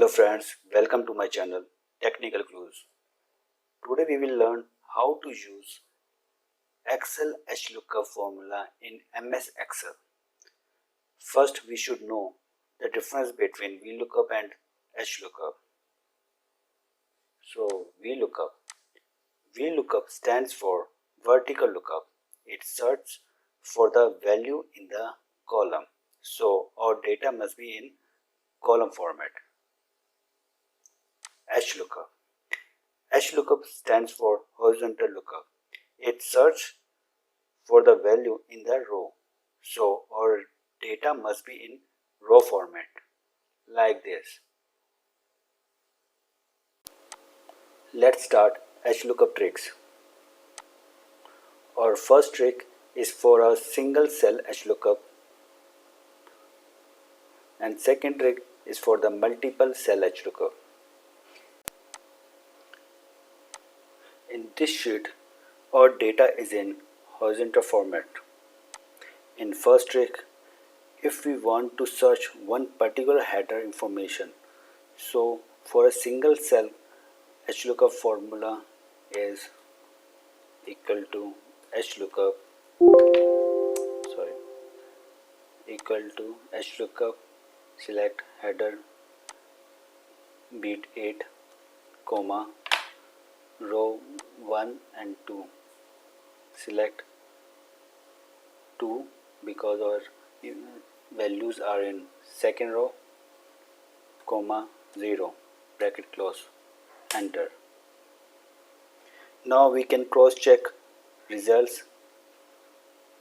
Hello friends, welcome to my channel Technical Clues. Today we will learn how to use Excel HLookup formula in MS Excel. First we should know the difference between vlookup and HLookup. So vlookup stands for vertical lookup. It searches for the value in the column. So our data must be in column format. HLookup. HLookup stands for horizontal lookup. It searches for the value in the row. So our data must be in row format like this. Let's start HLookup tricks. Our first trick is for a single cell HLookup, and second trick is for the multiple cell HLookup. In this sheet, our data is in horizontal format. In first trick, if we want to search one particular header information, so for a single cell HLookup formula is equal to HLookup select header bit 8 comma row 1 and 2, select 2 because our values are in second row, comma 0, bracket close, enter. Now we can cross check results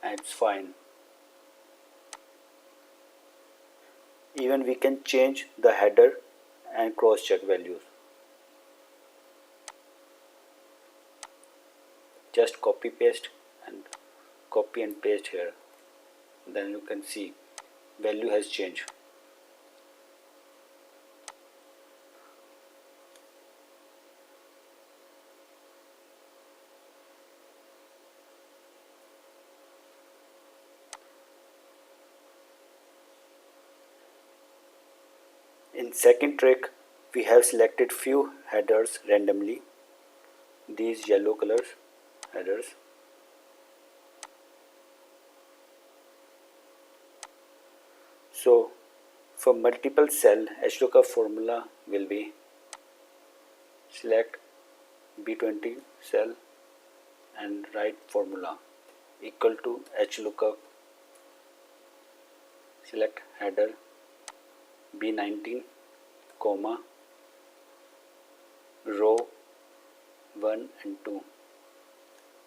and it's fine. Even we can change the header and cross check values. Just copy paste here, then you can see value has changed. In second trick, we have selected few headers randomly, these yellow colors headers. So for multiple cell HLookup formula will be select B20 cell and write formula equal to HLookup, select header B19 comma row 1 and 2,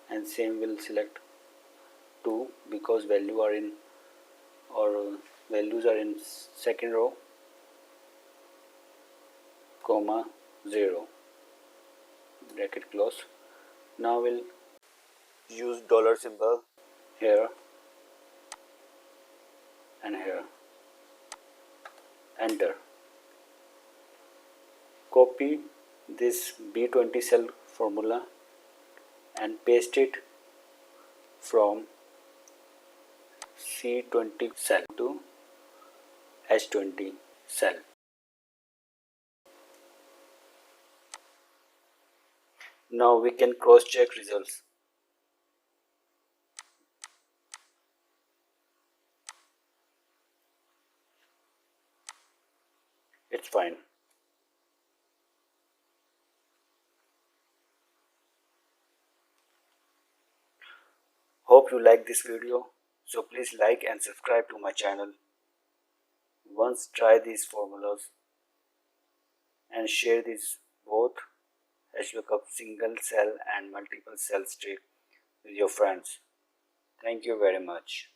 and same will select 2 because values are in second row, comma 0, bracket close. Now we'll use dollar symbol here and here, enter. Copy this B20 cell formula and paste it from C20 cell to H20 cell. Now we can cross check results. It's fine. Hope you like this video, so please like and subscribe to my channel. Once try these formulas and share these both HLookup single cell and multiple cell trick with your friends. Thank you very much.